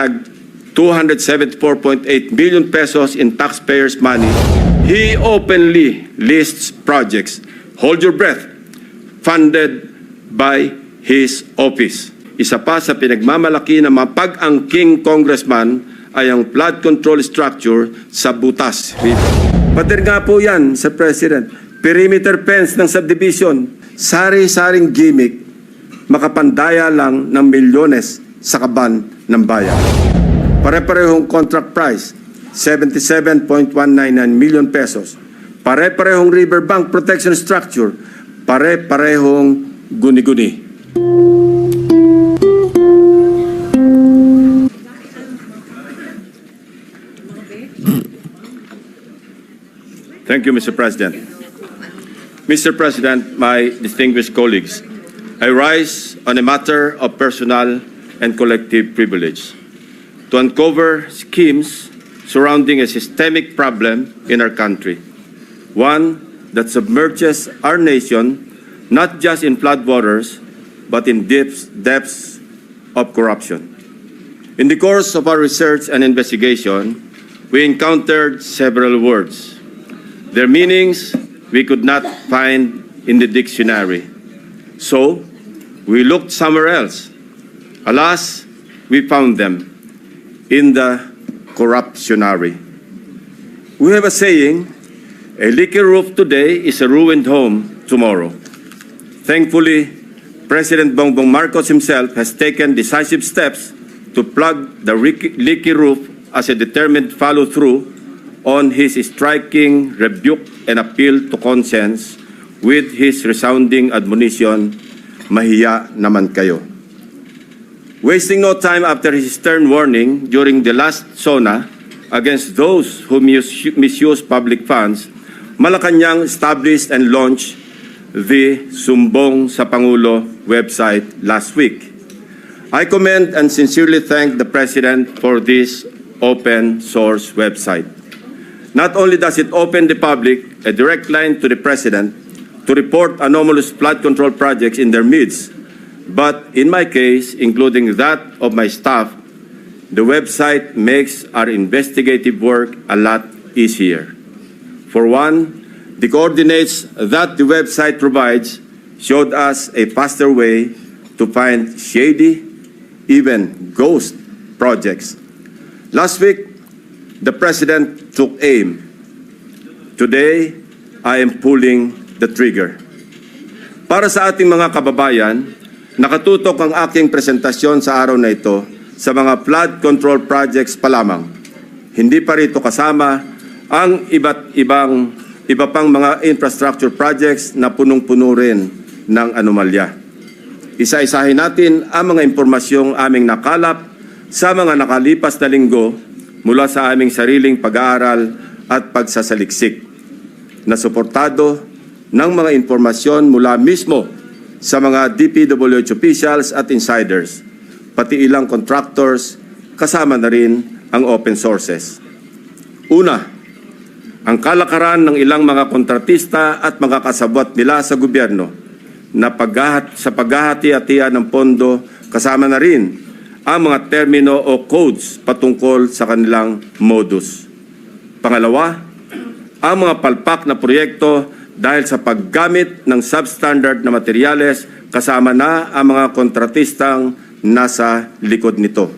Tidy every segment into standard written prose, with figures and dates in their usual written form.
snagged 274.8 billion pesos in taxpayers' money, he openly lists projects, hold your breath, funded by his office. Isa pa sa pinagmamalaki ng mga pag-angking congressman ay ang flood control structure sa Butas River. Pader nga po yan sa President. Perimeter fence ng subdivision, sari-saring gimmick, makapandaya lang ng milyones sa kaban ng bayan. Pare-parehong contract price, 77.199 million pesos. Pare-parehong riverbank protection structure, pare-parehong guni-guni. Thank you, Mr. President. Mr. President, my distinguished colleagues, I rise on a matter of personal and collective privilege to uncover schemes surrounding a systemic problem in our country, one that submerges our nation not just in floodwaters, but in depths of corruption. In the course of our research and investigation, we encountered several words. Their meanings we could not find in the dictionary. So, we looked somewhere else. Alas, we found them in the corruptionary. We have a saying, a leaky roof today is a ruined home tomorrow. Thankfully, President Bongbong Marcos himself has taken decisive steps to plug the leaky roof as a determined follow-through on his striking rebuke and appeal to conscience with his resounding admonition, mahiya naman kayo. Wasting no time after his stern warning during the last SONA against those who misuse public funds, Malacanang established and launched the Sumbong sa Pangulo website last week. I commend and sincerely thank the President for this open source website. Not only does it open the public a direct line to the President to report anomalous flood control projects in their midst, but in my case, including that of my staff, the website makes our investigative work a lot easier. For one, the coordinates that the website provides showed us a faster way to find shady, even ghost projects. Last week, the President took aim. Today, I am pulling the trigger. Para sa ating mga kababayan, nakatutok ang aking presentasyon sa araw na ito sa mga flood control projects pa lamang. Hindi pa rito kasama ang iba pang mga infrastructure projects na punong-puno rin ng anomalya. Isa-isahin natin ang mga impormasyong aming nakalap sa mga nakalipas na linggo mula sa aming sariling pag-aaral at pagsasaliksik na suportado ng mga impormasyon mula mismo sa mga DPWH officials at insiders, pati ilang contractors, kasama na rin ang open sources. Una, ang kalakaran ng ilang mga kontratista at mga kasabwat nila sa gobyerno na sa paghahati-hatian ng pondo, kasama na rin ang mga termino o codes patungkol sa kanilang modus. Pangalawa, ang mga palpak na proyekto dahil sa paggamit ng substandard na materyales, kasama na ang mga kontratistang nasa likod nito.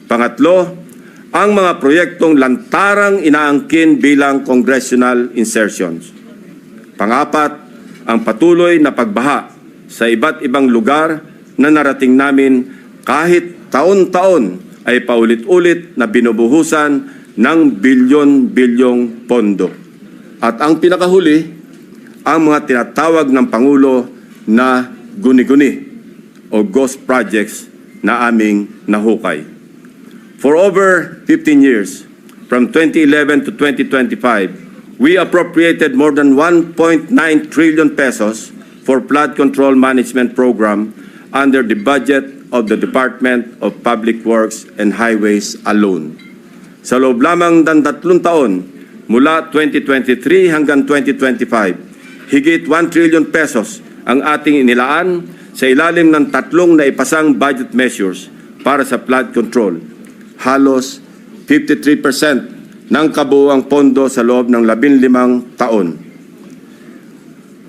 Pangatlo, ang mga proyektong lantarang inaangkin bilang congressional insertions. Pangapat, ang patuloy na pagbaha sa iba't ibang lugar na narating namin kahit taon-taon ay paulit-ulit na binubuhusan ng bilyon-bilyong pondo. At ang pinakahuli, ang mga tinatawag ng Pangulo na guni-guni o ghost projects na aming nahukay. For over 15 years, from 2011 to 2025, we appropriated more than 1.9 trillion pesos for flood control management program under the budget of the Department of Public Works and Highways alone. Sa loob lamang ng 3 taon, mula 2023 hanggang 2025, higit 1 trillion pesos ang ating inilaan sa ilalim ng 3 naipasang budget measures para sa flood control. halos 53% ng kabuuang pondo sa loob ng 15 taon.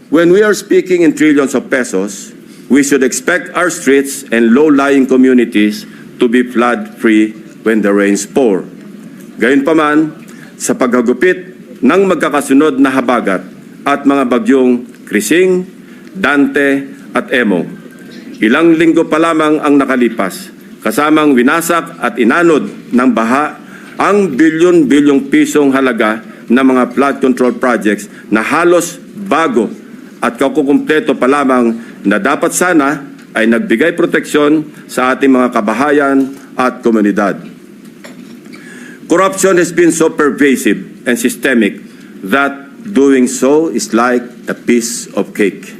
When we are speaking in trillions of pesos, we should expect our streets and low-lying communities to be flood-free when the rains pour. Gayunpaman, sa paghagupit ng magkakasunod na habagat at mga bagyong Krising, Dante at Emo, ilang linggo pa lamang ang nakalipas, kasamang winasak at inanod ng baha ang bilyon-bilyong pisong halaga ng mga flood control projects na halos bago at kakukumpleto pa lamang na dapat sana ay nagbigay proteksyon sa ating mga kabahayan at komunidad. Corruption has been so pervasive and systemic that doing so is like a piece of cake.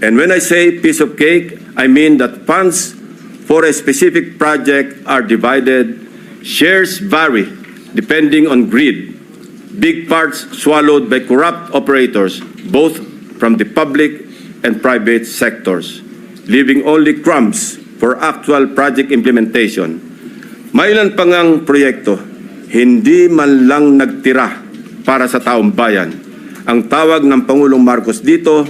And when I say piece of cake, I mean that funds for a specific project are divided, shares vary depending on greed, big parts swallowed by corrupt operators, both from the public and private sectors, leaving only crumbs for actual project implementation. Mailan pa ngang proyekto, hindi man lang nagtira para sa taong bayan. Ang tawag ng Pangulong Marcos dito,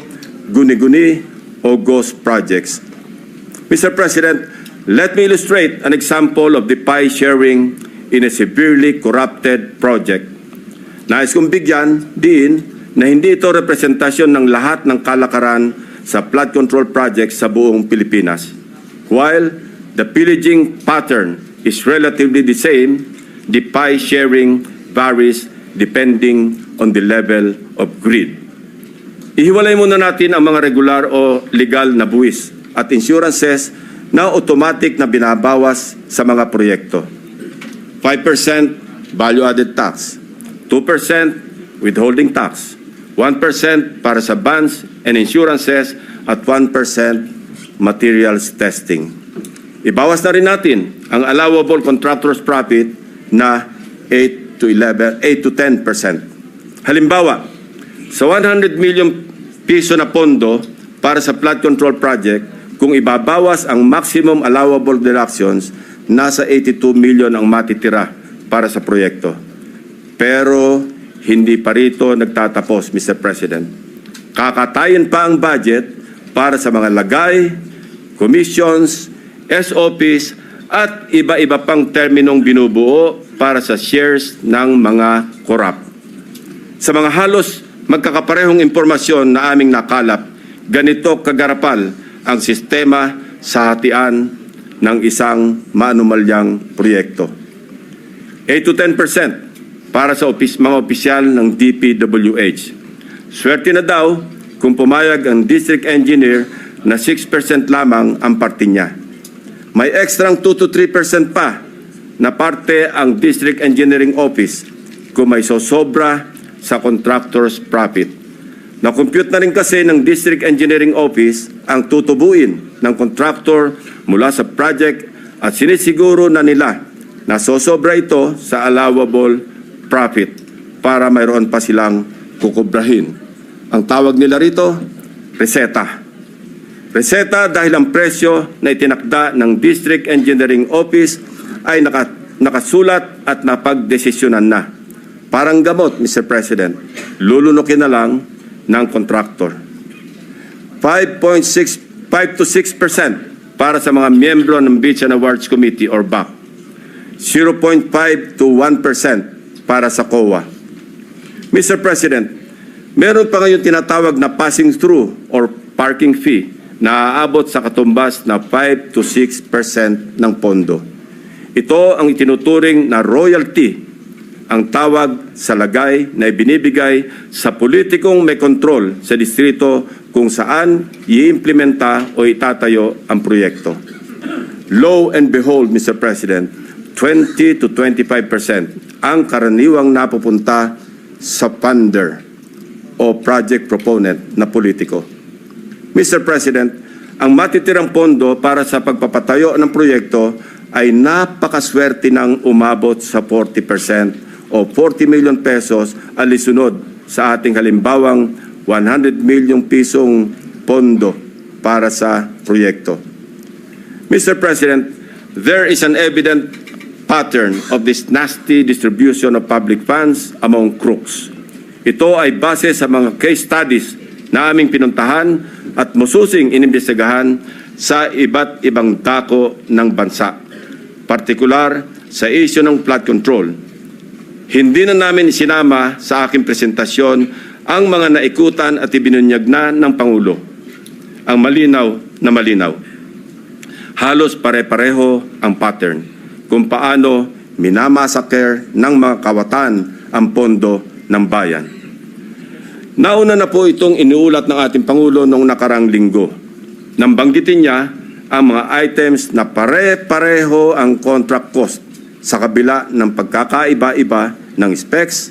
guni-guni o ghost projects. Mr. President, let me illustrate an example of the pie sharing in a severely corrupted project. Nais kong bigyan din na hindi ito representasyon ng lahat ng kalakaran sa flood control projects sa buong Pilipinas. While the pillaging pattern is relatively the same, the pie sharing varies depending on the level of greed. Ihiwalay muna natin ang mga regular o legal na buwis at insurances na automatic na binabawas sa mga proyekto. 5% value-added tax, 2% withholding tax, 1% para sa bonds and insurances at 1% materials testing. Ibawas na rin natin ang allowable contractor's profit na 8 to 10%. Halimbawa, sa 100 million piso na pondo para sa flood control project, kung ibabawas ang maximum allowable deductions, nasa 82 million ang matitira para sa proyekto. Pero hindi pa rito nagtatapos, Mr. President. Kakatayin pa ang budget para sa mga lagay, commissions, SOPs, at iba-iba pang terminong binubuo para sa shares ng mga korap. Sa mga halos magkakaparehong impormasyon na aming nakalap, ganito kagarapal ang sistema sa hatian ng isang maanumalyang proyekto. 8 to 10% para sa mga opisyal ng DPWH. Swerte na daw kung pumayag ang district engineer na 6% lamang ang parte niya. May ekstrang 2 to 3% pa na parte ang District Engineering Office kung may sosobra sa contractor's profit. Na-compute na rin kasi ng District Engineering Office ang tutubuin ng contractor mula sa project at sinisiguro na nila na sosobra ito sa allowable profit para mayroon pa silang kukubrahin. Ang tawag nila rito, reseta. Reseta dahil ang presyo na itinakda ng District Engineering Office ay nakasulat at napagdesisyonan na. Parang gamot, Mr. President, lulunukin na lang ng contractor. 5 to 6% para sa mga miyembro ng Beach and Awards Committee or BAC. 0.5 to 1% para sa COA. Mr. President, meron pa ngayon tinatawag na passing through or parking fee na aabot sa katumbas na 5 to 6% ng pondo. Ito ang itinuturing na royalty, ang tawag sa lagay na ibinibigay sa politikong may kontrol sa distrito kung saan iimplementa o itatayo ang proyekto. Lo and behold, Mr. President, 20 to 25% ang karaniwang napupunta sa funder o project proponent na politiko. Mr. President, ang matitirang pondo para sa pagpapatayo ng proyekto ay napakaswerte ng umabot sa 40% o 40 million pesos alisunod sa ating halimbawang 100 million pisong pondo para sa proyekto. Mr. President, there is an evident pattern of this nasty distribution of public funds among crooks. Ito ay base sa mga case studies na aming pinuntahan at masusing inimbestigahan sa iba't ibang dako ng bansa, partikular sa issue ng flood control. Hindi na namin isinama sa aking presentasyon ang mga naikutan at ibinunyag na ng Pangulo. Ang malinaw na malinaw. Halos pare-pareho ang pattern kung paano minamasaker ng mga kawatan ang pondo ng bayan. Nauna na po itong iniulat ng ating Pangulo noong nakarang linggo. Nang banggitin niya ang mga items na pare-pareho ang contract cost sa kabila ng pagkakaiba-iba ng specs,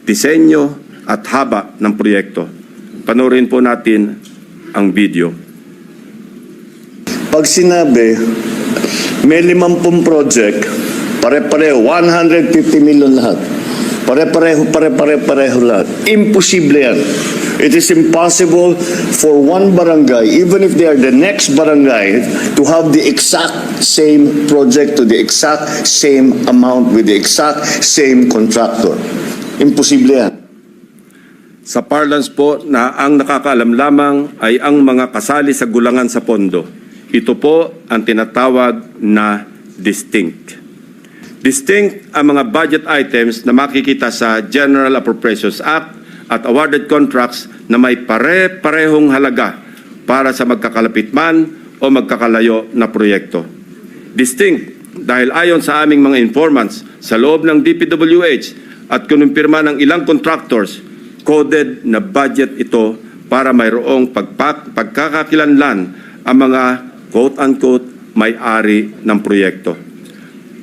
disenyo at haba ng proyekto. Panoorin po natin ang video. Pag sinabi, may 50 project, pare-pareho, 150 million lahat. Pare-pareho lahat. Imposible yan. It is impossible for one barangay, even if they are the next barangay, to have the exact same project to the exact same amount with the exact same contractor. Imposible yan. Sa parlance po na ang nakakaalam lamang ay ang mga kasali sa gulangan sa pondo. Ito po ang tinatawag na distinct. Distinct ang mga budget items na makikita sa General Appropriations Act at awarded contracts na may pare-parehong halaga para sa magkakalapit man o magkakalayo na proyekto. Distinct dahil ayon sa aming mga informants sa loob ng DPWH at kinumpirma ng ilang contractors, coded na budget ito para mayroong pagkakakilanlan ang mga quote-unquote may-ari ng proyekto.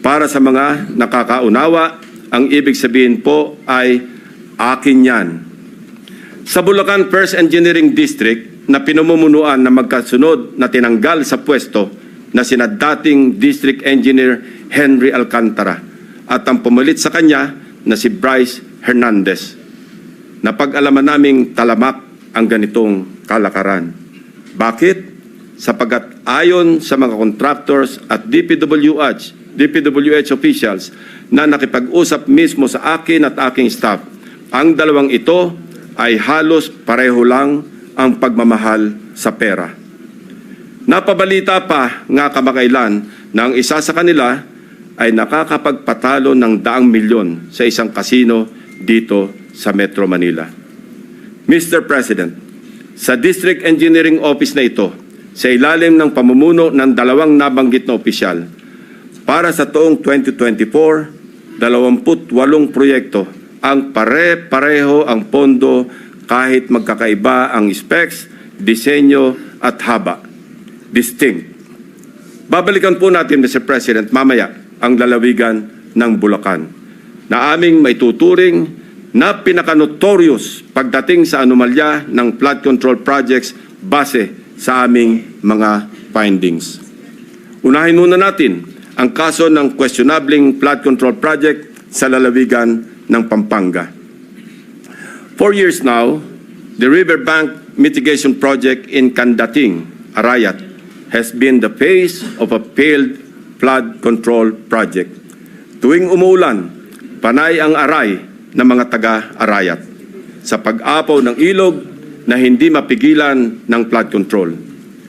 Para sa mga nakakaunawa, ang ibig sabihin po ay akin yan. Sa Bulacan First Engineering District na pinamumunuan na magkasunod na tinanggal sa pwesto na sina dating District Engineer Henry Alcantara at ang pumalit sa kanya na si Bryce Hernandez. Napag-alaman naming talamak ang ganitong kalakaran. Bakit? Sapagat ayon sa mga contractors at DPWH officials na nakipag-usap mismo sa akin at aking staff, ang dalawang ito ay halos pareho lang ang pagmamahal sa pera. Napabalita pa nga kamakailan na ang isa sa kanila ay nakakapagpatalo ng 100 milyon sa isang kasino dito sa Metro Manila. Mr. President, sa District Engineering Office na ito, sa ilalim ng pamumuno ng dalawang nabanggit na opisyal, para sa taong 2024, 28 proyekto ang pare-pareho ang pondo kahit magkakaiba ang specs, disenyo at haba. Distinct. Babalikan po natin, Mr. President, mamaya ang lalawigan ng Bulacan na aming maituturing na pinaka-notorious pagdating sa anomalya ng flood control projects base sa aming mga findings. Unahin muna natin ang kaso ng questionabling flood control project sa lalawigan ng Pampanga. 4 years now, the riverbank mitigation project in Candating, Arayat, has been the face of a failed flood control project. Tuwing umuulan, panay ang aray ng mga taga-Arayat sa pag-apaw ng ilog na hindi mapigilan ng flood control.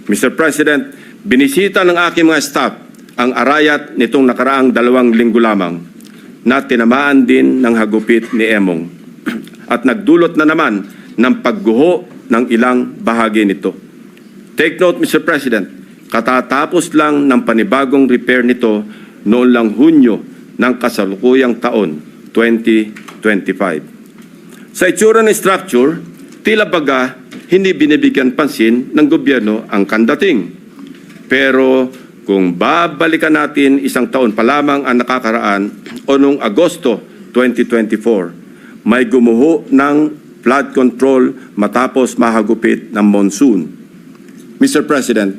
Mr. President, binisita ng aking mga staff ang Arayat nitong nakaraang 2 linggo lamang na tinamaan din ng hagupit ni Emong at nagdulot na naman ng pagguho ng ilang bahagi nito. Take note, Mr. President, katatapos lang ng panibagong repair nito noon lang Hunyo ng kasalukuyang taon, 2025. Sa itsura ng structure, tila baga hindi binibigyan pansin ng gobyerno ang Candating. Pero kung babalikan natin 1 taon pa lamang ang nakakaraan o noong Agosto 2024, may gumuho ng flood control matapos mahagupit ng monsoon. Mr. President,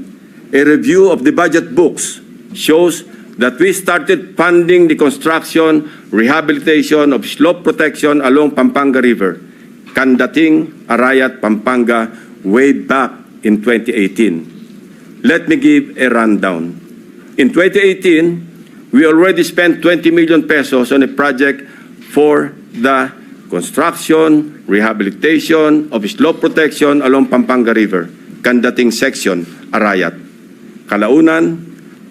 a review of the budget books shows that we started funding the construction, rehabilitation of slope protection along Pampanga River, Candating, Arayat, Pampanga, way back in 2018. Let me give a rundown. In 2018, we already spent 20 million pesos on a project for the construction, rehabilitation of slope protection along Pampanga River, Kandating Section, Arayat. Kalaunan,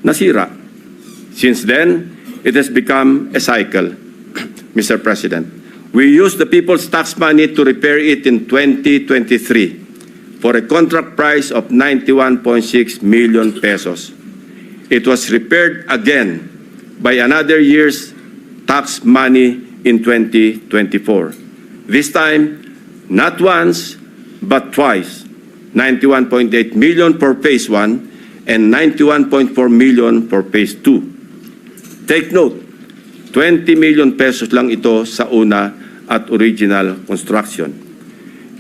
nasira. Since then, it has become a cycle, Mr. President. We used the people's tax money to repair it in 2023 for a contract price of 91.6 million pesos. It was repaired again by another year's tax money in 2024. This time, not once, but twice, 91.8 million for Phase 1 and 91.4 million for Phase 2. Take note, 20 million pesos lang ito sa una at original construction.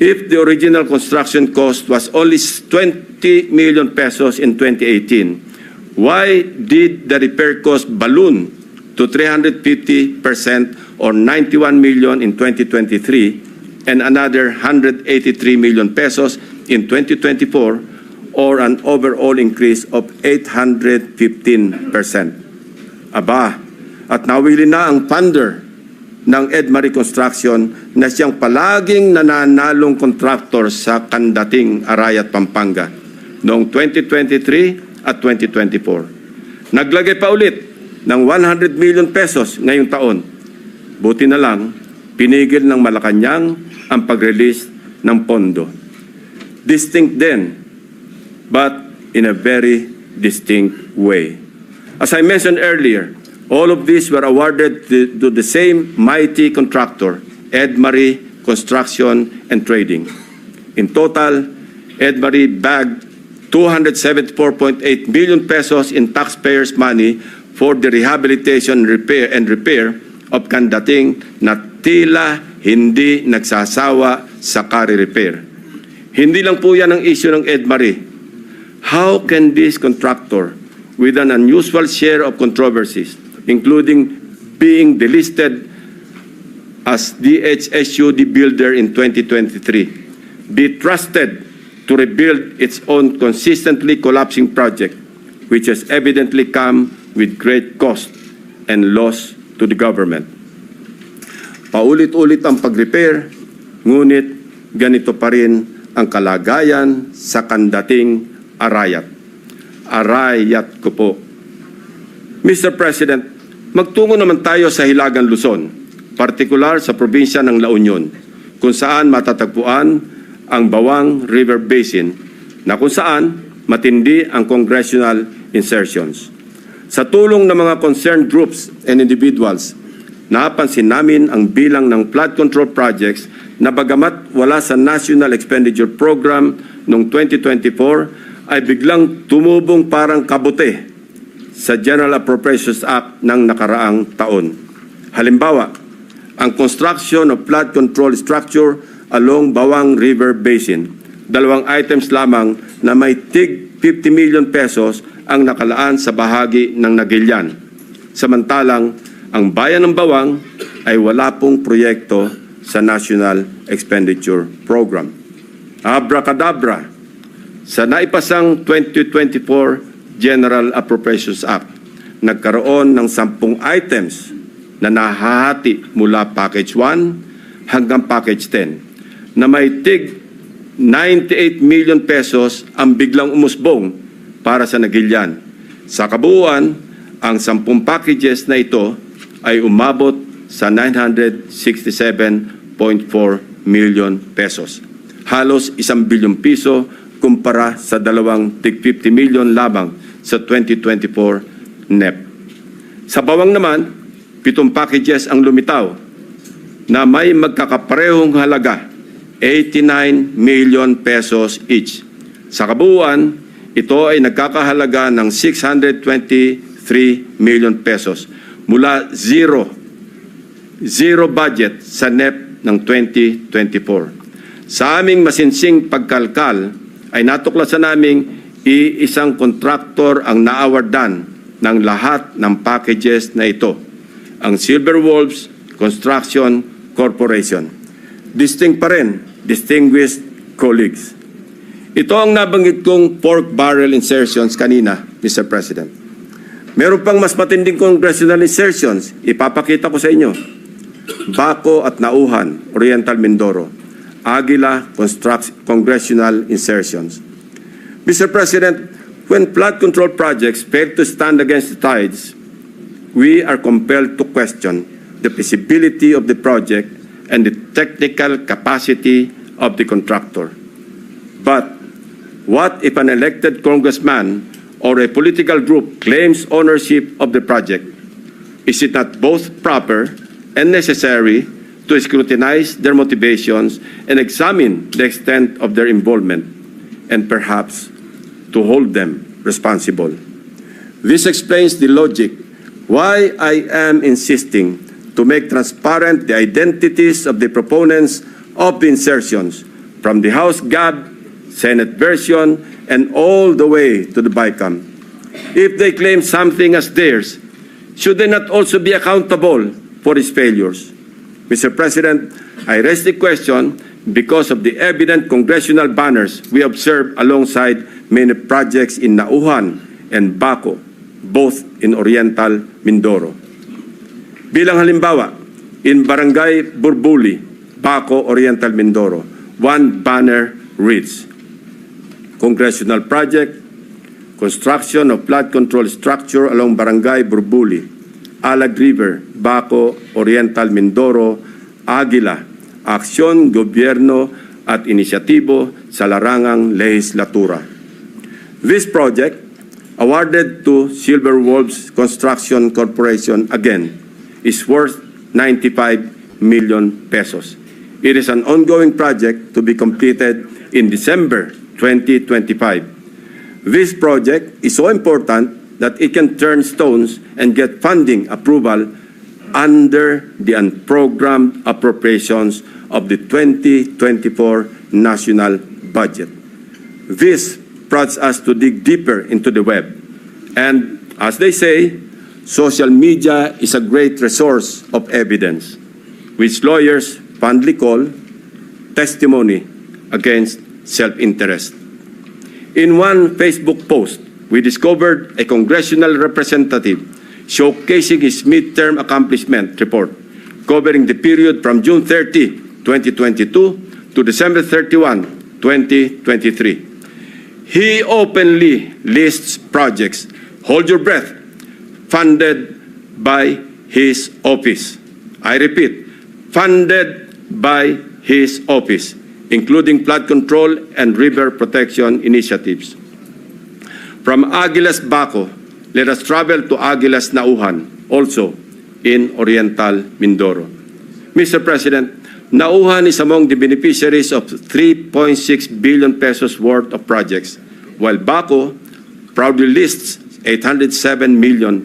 If the original construction cost was only 20 million pesos in 2018, why did the repair cost balloon to 350% or 91 million in 2023 and another 183 million pesos in 2024 or an overall increase of 815%? Aba, at nawili na ang funder ng Edmarie Construction na siyang palaging nananalong kontraktor sa Kandating, Arayat, Pampanga noong 2023 at 2024. Naglagay pa ulit ng 100 million pesos ngayong taon. Buti na lang, pinigil ng Malacanang ang pag-release ng pondo. Distinct then, but in a very distinct way. As I mentioned earlier, all of these were awarded to the same mighty contractor, Edmarie Construction and Trading. In total, Edmarie bagged 274.8 million pesos in taxpayers' money for the rehabilitation and repair of Kandating na tila hindi nagsasawa sa kare-repair. Hindi lang po yan ang issue ng Edmarie. How can this contractor, with an unusual share of controversies, including being delisted as DHSUD builder in 2023, be trusted to rebuild its own consistently collapsing project, which has evidently come with great cost and loss to the government? Paulit-ulit ang pag-repair, ngunit ganito pa rin ang kalagayan sa Kandating, Arayat. Arayat ko po. Mr. President, magtungo naman tayo sa Hilagang Luzon, partikular sa probinsya ng La Union, kung saan matatagpuan ang Bawang River Basin na kung saan matindi ang congressional insertions. Sa tulong ng mga concerned groups and individuals, napansin namin ang bilang ng flood control projects na bagamat wala sa National Expenditure Program noong 2024 ay biglang tumubong parang kabute sa General Appropriations Act ng nakaraang taon. Halimbawa, ang construction of flood control structure along Bawang River Basin. 2 items lamang na may tig 50 million pesos ang nakalaan sa bahagi ng Nagilian. Samantalang, ang bayan ng Bawang ay wala pong proyekto sa National Expenditure Program. Abracadabra, sa naipasang 2024 General Appropriations Act, nagkaroon ng 10 items na nahahati mula Package 1 hanggang Package 10 na may tig 98 million pesos ang biglang umusbong para sa Nagilian. Sa kabuuan, ang 10 packages na ito ay umabot sa 967.4 million pesos. Halos 1 bilyong piso kumpara sa 2 tig 50 million lamang sa 2024 NEP. Sa Bawang naman, 7 packages ang lumitaw na may magkakaparehong halaga, 89 million pesos each. Sa kabuuan, ito ay nagkakahalaga ng 623 million pesos mula zero budget sa NEP ng 2024. Sa aming masinsing pagkalkal, ay natuklasan naming iisang kontraktor ang naawardan ng lahat ng packages na ito, ang Silver Wolves Construction Corporation. Distinct pa rin, distinguished colleagues. Ito ang nabanggit kong pork barrel insertions kanina, Mr. President. Meron pang mas matinding congressional insertions. Ipapakita ko sa inyo. Baco at Nauhan, Oriental Mindoro. Aguila congressional insertions. Mr. President, when flood control projects fail to stand against the tides, we are compelled to question the feasibility of the project and the technical capacity of the contractor. But what if an elected congressman or a political group claims ownership of the project? Is it not both proper and necessary to scrutinize their motivations and examine the extent of their involvement, and perhaps to hold them responsible? This explains the logic why I am insisting to make transparent the identities of the proponents of the insertions from the House GAB, Senate version, and all the way to the BICAM. If they claim something as theirs, should they not also be accountable for its failures? Mr. President, I raise the question because of the evident congressional banners we observe alongside many projects in Nauhan and Baco, both in Oriental Mindoro. Bilang halimbawa, in Barangay Burbuli, Baco, Oriental Mindoro, one banner reads, Congressional Project, Construction of Flood Control Structure along Barangay Burbuli, Alag River, Baco, Oriental Mindoro, Aguila, Aksyon, Gobyerno at Inisyatibo sa Larangang Lehislatura. This project, awarded to Silver Wolves Construction Corporation again, is worth 95 million pesos. It is an ongoing project to be completed in December 2025. This project is so important that it can turn stones and get funding approval under the unprogrammed appropriations of the 2024 national budget. This prompts us to dig deeper into the web. And as they say, social media is a great resource of evidence, which lawyers fondly call testimony against self-interest. In one Facebook post, we discovered a congressional representative showcasing his midterm accomplishment report covering the period from June 30, 2022 to December 31, 2023. He openly lists projects, hold your breath, funded by his office. I repeat, funded by his office, including flood control and river protection initiatives. From Aguilas Baco, let us travel to Aguilas Nauhan, also in Oriental Mindoro. Mr. President, Nauhan is among the beneficiaries of 3.6 billion pesos worth of projects, while Baco proudly lists 807 million,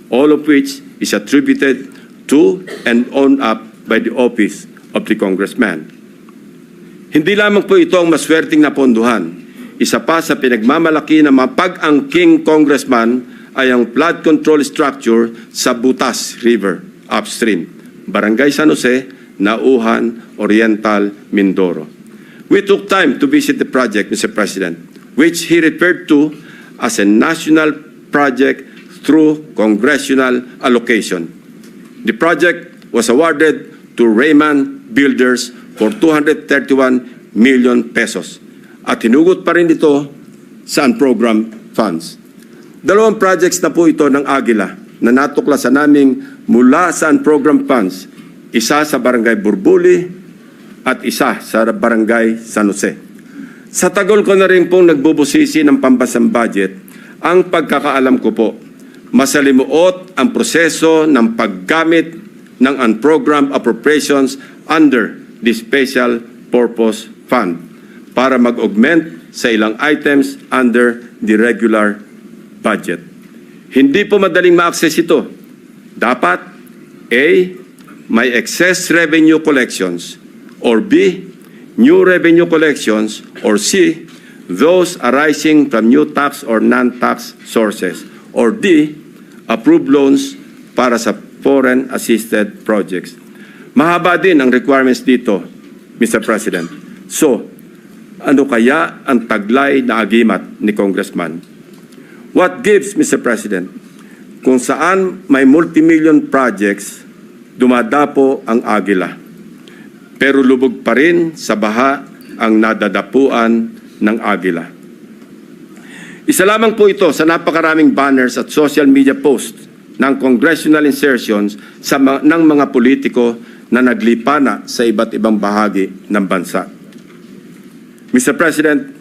all of which is attributed to and owned up by the office of the congressman. Hindi lamang po ito ang maswerteng napondohan. Isa pa sa pinagmamalaki ng mapag-angking congressman ay ang flood control structure sa Butas River upstream, Barangay San Jose, Nauhan, Oriental, Mindoro. We took time to visit the project, Mr. President, which he referred to as a national project through congressional allocation. The project was awarded to Raymond Builders for 231 million pesos at hinugot pa rin ito sa unprogrammed funds. Dalawang projects na po ito ng Aguila na natuklasan naming mula sa unprogrammed funds, isa sa Barangay Burbuli at isa sa Barangay San Jose. Sa tagal ko na rin pong nagbubusisi ng pambasang budget, ang pagkakaalam ko po, masalimuot ang proseso ng paggamit ng unprogrammed appropriations under the Special Purpose Fund para mag-augment sa ilang items under the regular budget. Hindi po madaling ma-access ito. Dapat A, may excess revenue collections, or B, new revenue collections, or C, those arising from new tax or non-tax sources, or D, approved loans para sa foreign assisted projects. Mahaba din ang requirements dito, Mr. President. So, ano kaya ang taglay na agimat ni Congressman? What gives, Mr. President, Kung saan may multimillion projects, dumadapo ang agila. Pero lubog pa rin sa baha ang nadadapuan ng agila. Isa lamang po ito sa napakaraming banners at social media posts ng congressional insertions ng mga politiko na naglipana sa iba't ibang bahagi ng bansa. Mr. President,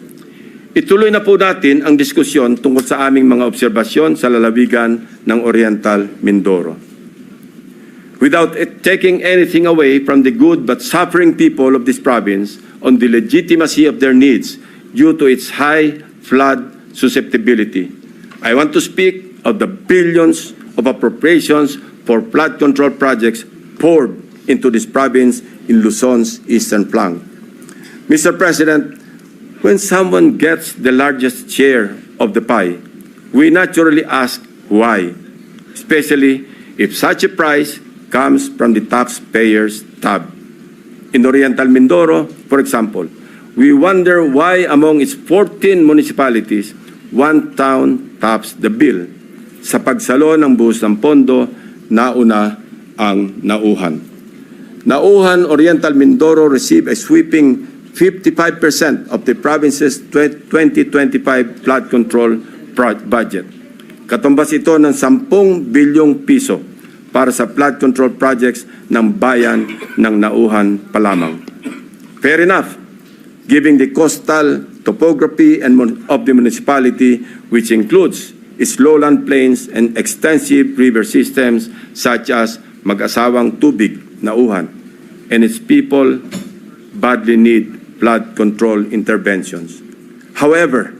ituloy na po natin ang diskusyon tungkol sa aming mga obserbasyon sa lalawigan ng Oriental Mindoro. Without taking anything away from the good but suffering people of this province on the legitimacy of their needs due to its high flood susceptibility, I want to speak of the billions of appropriations for flood control projects poured into this province in Luzon's eastern flank. Mr. President, when someone gets the largest share of the pie, we naturally ask why, especially if such a price comes from the taxpayers' tab. In Oriental Mindoro, for example, we wonder why among its 14 municipalities, one town tops the bill. Sa pagsalo ng buhos ng pondo, nauna ang Nauhan. Nauhan, Oriental Mindoro received a sweeping 55% of the province's 2025 flood control budget. Katumbas ito ng 10 bilyong piso para sa flood control projects ng bayan ng Nauhan pa lamang. Fair enough, given the coastal topography of the municipality, which includes its lowland plains and extensive river systems such as Mag-asawang Tubig, Nauhan, and its people badly need flood control interventions. However,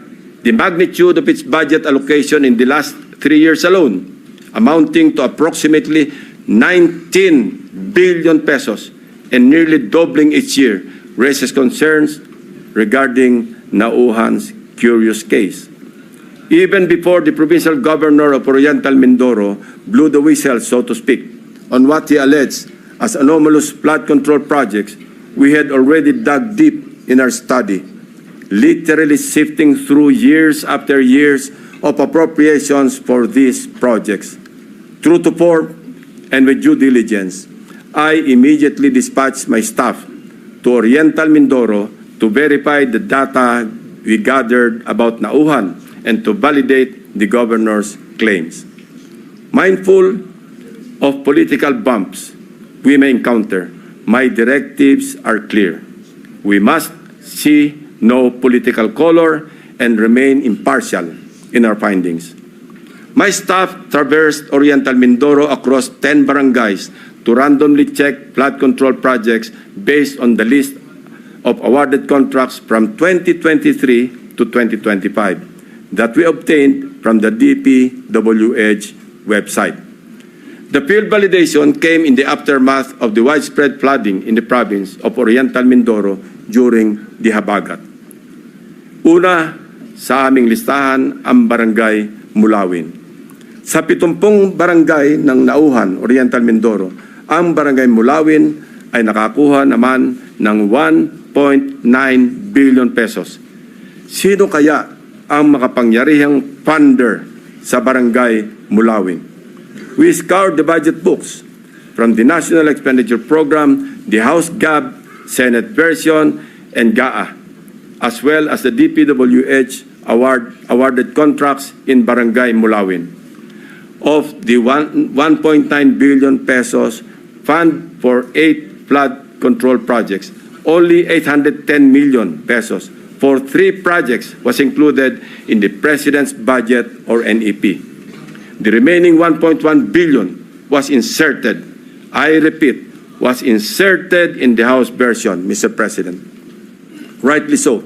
the magnitude of its budget allocation in the last 3 years alone, amounting to approximately 19 billion pesos and nearly doubling each year, raises concerns regarding Nauhan's curious case. Even before the provincial governor of Oriental Mindoro blew the whistle, so to speak, on what he alleged as anomalous flood control projects, we had already dug deep in our study, literally sifting through years after years of appropriations for these projects. True to form and with due diligence, I immediately dispatched my staff to Oriental Mindoro to verify the data we gathered about Nauhan and to validate the governor's claims. Mindful of political bumps we may encounter, my directives are clear. We must see no political color and remain impartial in our findings. My staff traversed Oriental Mindoro across 10 barangays to randomly check flood control projects based on the list of awarded contracts from 2023 to 2025 that we obtained from the DPWH website. The field validation came in the aftermath of the widespread flooding in the province of Oriental Mindoro during the Habagat. Una sa aming listahan ang Barangay Mulawin. Sa 70 barangay ng Nauhan, Oriental Mindoro, ang Barangay Mulawin ay nakakuha naman ng 1.9 billion pesos. Sino kaya ang makapangyarihang funder sa Barangay Mulawin? We scoured the budget books from the National Expenditure Program, the House GAB, Senate version, and GAA, as well as the DPWH awarded contracts in Barangay Mulawin. Of the 1.9 billion pesos fund for 8 flood control projects, only 810 million pesos for 3 projects was included in the President's budget or NEP. The remaining 1.1 billion was inserted, I repeat, was inserted in the House version, Mr. President. Rightly so.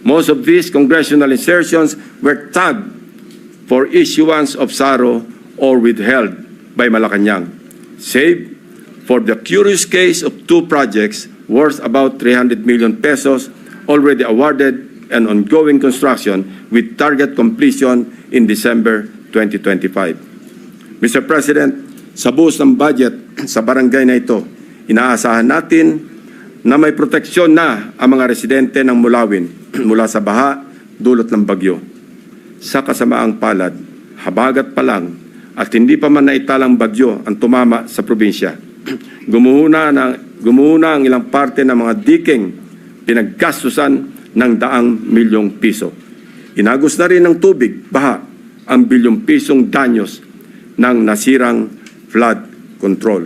Most of these congressional insertions were tagged for issuance of SARO or withheld by Malacanang, save for the curious case of 2 projects worth about 300 million pesos already awarded and ongoing construction with target completion in December 2025. Mr. President, sa buhos ng budget sa barangay na ito, inaasahan natin na may proteksyon na ang mga residente ng Mulawin mula sa baha dulot ng bagyo. Sa kasamaang palad, habagat pa lang, at hindi pa man naitalang bagyo ang tumama sa probinsya. Gumuhuna ang ilang parte ng mga diking pinaggastusan ng daang milyong piso. Inagos na rin ng tubig, baha, ang bilyong pisong danyos ng nasirang flood control.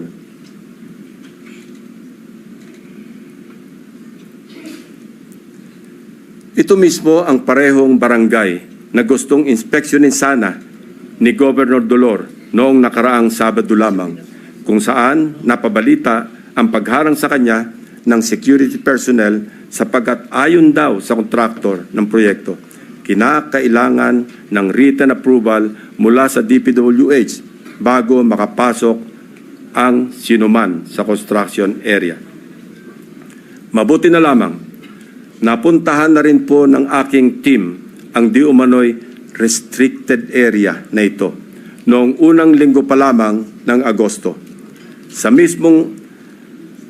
Ito mismo ang parehong barangay na gustong inspeksyonin sana ni Governor Dolor noong nakaraang Sabado lamang, kung saan napabalita ang pagharang sa kanya ng security personnel sapagkat ayon daw sa kontraktor ng proyekto, kinakailangan ng written approval mula sa DPWH bago makapasok ang sinuman sa construction area. Mabuti na lamang, napuntahan na rin po ng aking team ang di umano'y restricted area na ito noong unang linggo pa lamang ng Agosto.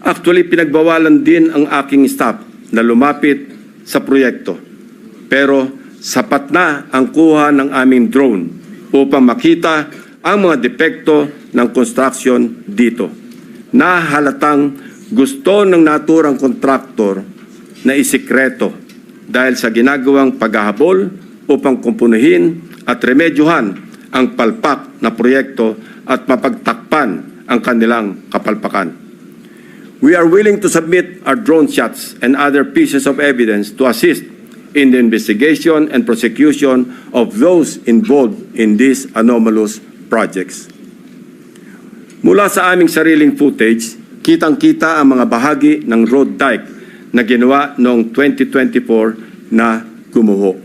Actually pinagbawalan din ang aking staff na lumapit sa proyekto. Pero sapat na ang kuha ng aming drone upang makita ang mga depekto ng construction dito. Nahalatang gusto ng naturang kontraktor na isikreto dahil sa ginagawang paghahabol upang kumpunuhin at remedyohan ang palpak na proyekto at mapagtakpan ang kanilang kapalpakan. We are willing to submit our drone shots and other pieces of evidence to assist in the investigation and prosecution of those involved in these anomalous projects. Mula sa aming sariling footage, kitang-kita ang mga bahagi ng road dike na ginawa noong 2024 na gumuho.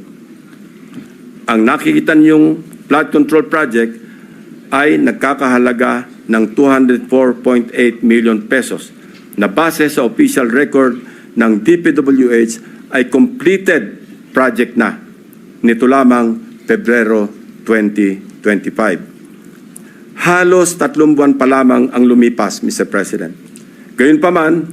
Ang nakikita niyong flood control project ay nagkakahalaga ng 204.8 million pesos na base sa official record ng DPWH ay completed project na nito lamang Pebrero 2025. Halos 3 buwan pa lamang ang lumipas, Mr. President. Gayunpaman,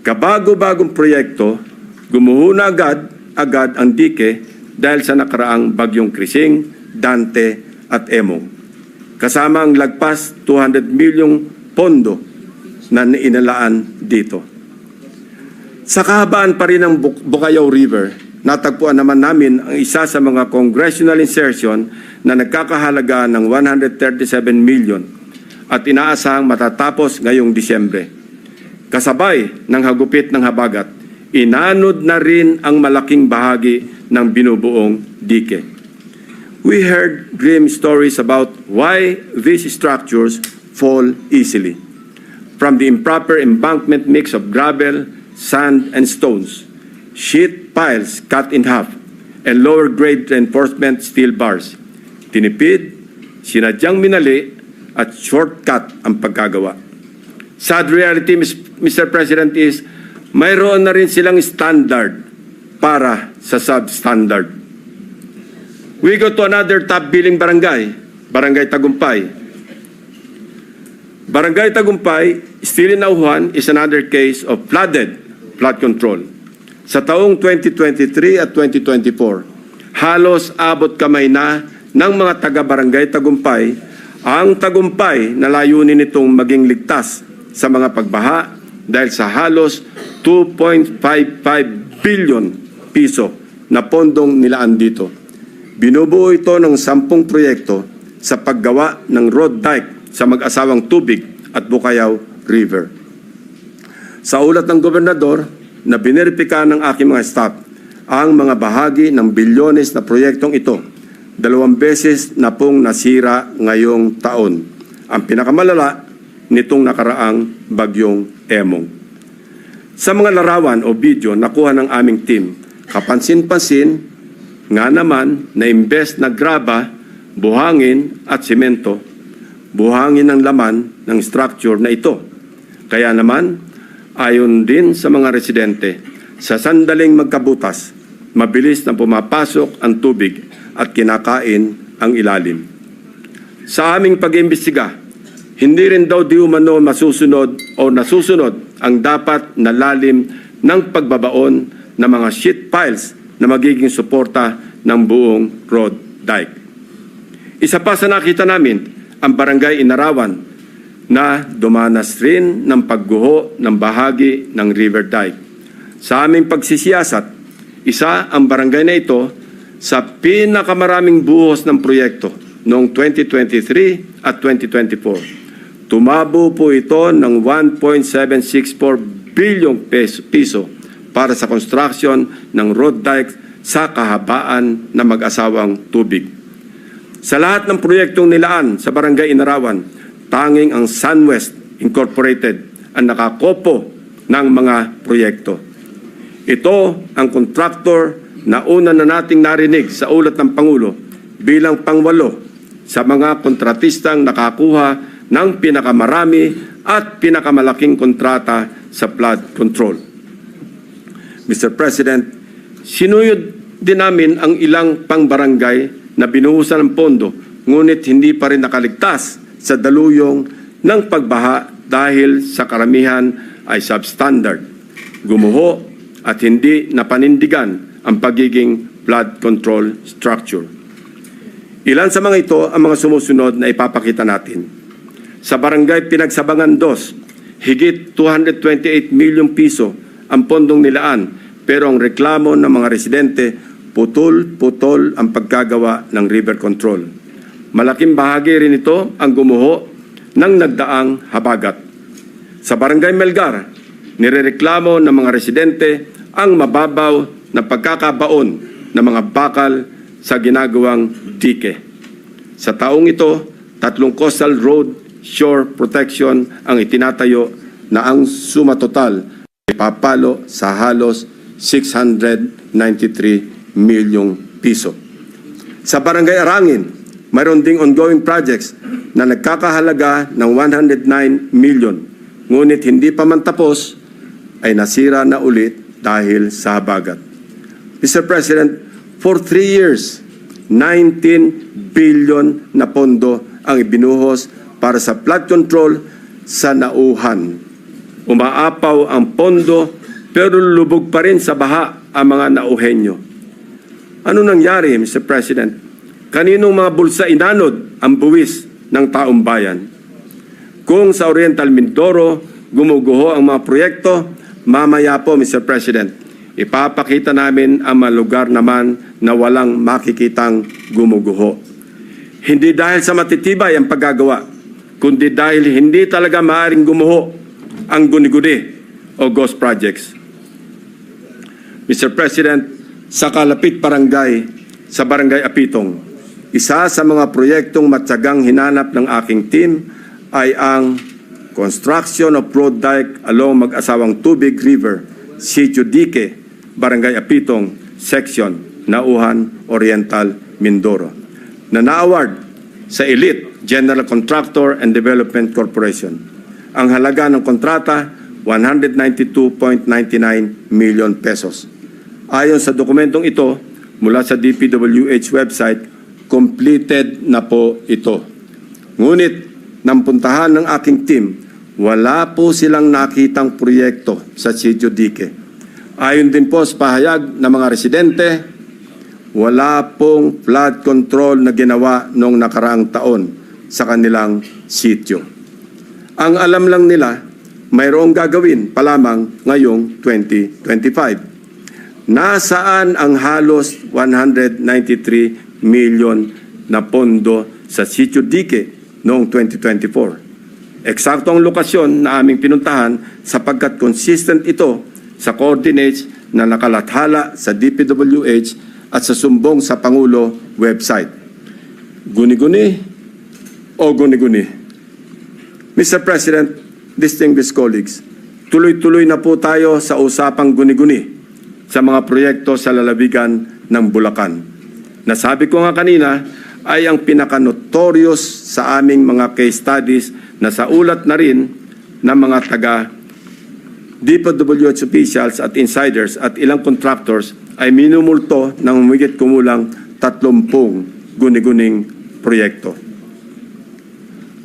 kabago-bagong proyekto, gumuho na agad ang dike dahil sa nakaraang bagyong Krising, Dante at Emong. Kasama ang lagpas 200 milyong pondo na inalaan dito. Sa kahabaan pa rin ng Bukayaw River, natagpuan naman namin ang isa sa mga congressional insertion na nagkakahalaga ng 137 million at inaasahang matatapos ngayong Disyembre. Kasabay ng hagupit ng habagat, inanod na rin ang malaking bahagi ng binubuong dike. We heard grim stories about why these structures fall easily. From the improper embankment mix of gravel, sand, and stones, sheet piles cut in half, and lower-grade reinforcement steel bars. Tinipid, sinadyang minali, at shortcut ang pagkagawa. Sad reality, Mr. President, is mayroon na rin silang standard para sa substandard. We go to another top-billing barangay, Barangay Tagumpay. Barangay Tagumpay, still in Auhan, is another case of flood control. Sa taong 2023 at 2024, halos abot kamay na ng mga taga-Barangay Tagumpay ang Tagumpay na layunin nitong maging ligtas sa mga pagbaha dahil sa halos 2.55 billion piso na pondong nilaan dito. Binubuo ito ng 10 proyekto sa paggawa ng road dike sa mag-asawang Tubig at Bukayaw River. Sa ulat ng gobernador na bineripika ng aking mga staff, ang mga bahagi ng bilyones na proyektong ito, 2 beses na pong nasira ngayong taon. Ang pinakamalala nitong nakaraang bagyong Emong. Sa mga larawan o video nakuha ng aming team, kapansin-pansin nga naman na imbes na graba, buhangin at simento, buhangin ang laman ng structure na ito. Kaya naman, ayon din sa mga residente, sa sandaling magkabutas, mabilis na pumapasok ang tubig at kinakain ang ilalim. Sa aming pag-iimbestiga, hindi rin daw di umano masusunod o nasusunod ang dapat na lalim ng pagbabaon ng mga sheet piles na magiging suporta ng buong road dike. Isa pa sa nakita namin, ang Barangay Inarawan na dumanas rin ng pagguho ng bahagi ng River Dike. Sa aming pagsisiyasat, isa ang barangay na ito sa pinakamaraming buhos ng proyekto noong 2023 at 2024. Tumabo po ito ng 1.764 bilyong piso para sa construction ng road dike sa kahabaan ng mag-asawang tubig. Sa lahat ng proyektong nilaan sa Barangay Inarawan, tanging ang SunWest Incorporated ang nakakopo ng mga proyekto. Ito ang kontraktor na una na nating narinig sa ulat ng Pangulo bilang pangwalo sa mga kontratistang nakakuha ng pinakamarami at pinakamalaking kontrata sa flood control. Mr. President, sinuyod din namin ang ilang pangbarangay na binuhusan ng pondo, ngunit hindi pa rin nakaligtas sa daluyong ng pagbaha dahil sa karamihan ay substandard, gumuho at hindi napanindigan ang pagiging flood control structure. Ilan sa mga ito ang mga sumusunod na ipapakita natin. Sa Barangay Pinagsabangan 2, higit 228 milyong piso ang pondong nilaan, pero ang reklamo ng mga residente, putol-putol ang pagkagawa ng river control. Malaking bahagi rin ito ang gumuho ng nagdaang habagat. Sa Barangay Melgar, nirereklamo ng mga residente ang mababaw na pagkakabaon ng mga bakal sa ginagawang dike. Sa taong ito, 3 coastal road shore protection ang itinatayo na ang suma total ay papalo sa halos 693 milyong piso. Sa Barangay Arangin, mayroon ding ongoing projects na nagkakahalaga ng 109 million. Ngunit hindi pa man tapos ay nasira na ulit dahil sa habagat. Mr. President, for 3 years, 19 billion na pondo ang ibinuhos para sa flood control sa Nauhan. Umaapaw ang pondo pero lubog pa rin sa baha ang mga Nauhenyo. Ano nangyari, Mr. President? Kaninong mga bulsa inanod ang buwis ng taong bayan? Kung sa Oriental Mindoro gumuguho ang mga proyekto, mamaya po, Mr. President, ipapakita namin ang mga lugar naman na walang makikitang gumuguho. Hindi dahil sa matitibay ang paggagawa, kundi dahil hindi talaga maaaring gumuho ang guni-guni o ghost projects. Mr. President, sa Kalapit Barangay, sa Barangay Apitong, isa sa mga proyektong matyagang hinanap ng aking team ay ang construction of road dike along Mag-asawang Tubig River, Sitio Dique, Barangay Apitong, Section, Nauhan, Oriental, Mindoro, na na-award sa Elite General Contractor and Development Corporation. Ang halaga ng kontrata, 192.99 million pesos. Ayon sa dokumentong ito, mula sa DPWH website, completed na po ito. Ngunit, nang puntahan ng aking team, wala po silang nakitang proyekto sa Sitio Dique. Ayon din po sa pahayag ng mga residente, wala pong flood control na ginawa noong nakaraang taon sa kanilang sitio. Ang alam lang nila, mayroong gagawin pa lamang ngayong 2025. Nasaan ang halos 193 million na pondo sa Sitio Dique noong 2024? Eksakto ang lokasyon na aming pinuntahan sapagkat consistent ito sa coordinates na nakalathala sa DPWH at sa sumbong sa Pangulo website. Guni-guni o guni-guni? Mr. President, distinguished colleagues, tuloy-tuloy na po tayo sa usapang guni-guni sa mga proyekto sa lalawigan ng Bulacan. Nasabi ko nga kanina ay ang pinaka-notorious sa aming mga case studies na sa ulat na rin ng mga taga DPWH officials at insiders at ilang contractors ay minumulto ng humigit kumulang 30 guni-guning proyekto.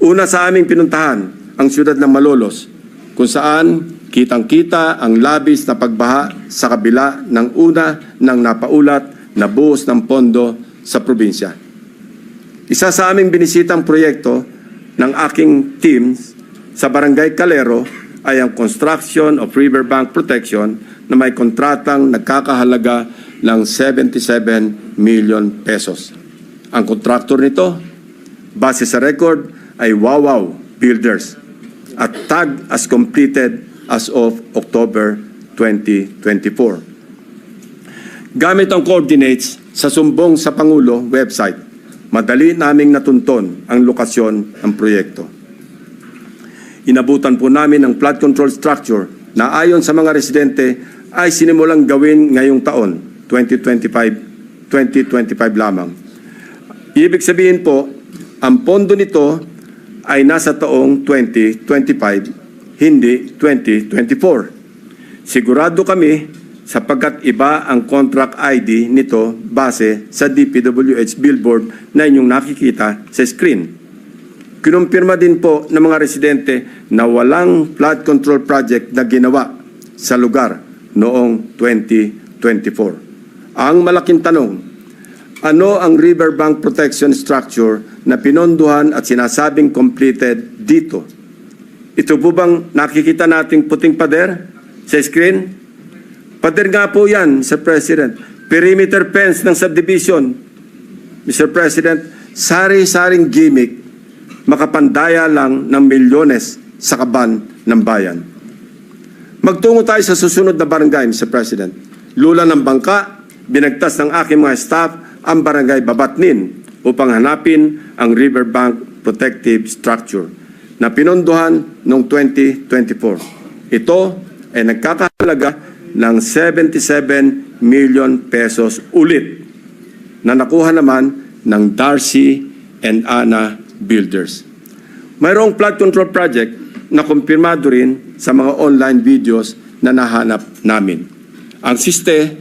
Una sa aming pinuntahan ang siyudad ng Malolos, kung saan kitang-kita ang labis na pagbaha sa kabila ng una ng napaulat na buhos ng pondo sa probinsya. Isa sa aming binisitang proyekto ng aking team sa Barangay Calero ay ang construction of riverbank protection na may kontratang nagkakahalaga ng 77 million pesos. Ang kontraktor nito, base sa record, ay Wawaw Builders at tag as completed as of October 2024. Gamit ang coordinates sa sumbong sa Pangulo website, madali naming natunton ang lokasyon ng proyekto. Inabutan po namin ang flood control structure na ayon sa mga residente ay sinimulang gawin ngayong taon, 2025 lamang. Ibig sabihin po, ang pondo nito ay nasa taong 2025, hindi 2024. Sigurado kami sapagkat iba ang contract ID nito base sa DPWH billboard na inyong nakikita sa screen. Kinumpirma din po ng mga residente na walang flood control project na ginawa sa lugar noong 2024. Ang malaking tanong, ano ang riverbank protection structure na pinondohan at sinasabing completed dito? Ito po bang nakikita nating puting pader sa screen? Pader nga po yan, Mr. President. Perimeter fence ng subdivision. Mr. President, sari-saring gimmick, makapandaya lang ng milyones sa kaban ng bayan. Magtungo tayo sa susunod na barangay, Mr. President. Lula ng bangka, binagtas ng aking mga staff ang barangay Babatnin upang hanapin ang riverbank protective structure na pinondohan noong 2024. Ito ay nagkakahalaga ng 77 million pesos ulit na nakuha naman ng Darcy and Ana Builders. Mayroong flood control project na kumpirmado rin sa mga online videos na nahanap namin. Ang siste,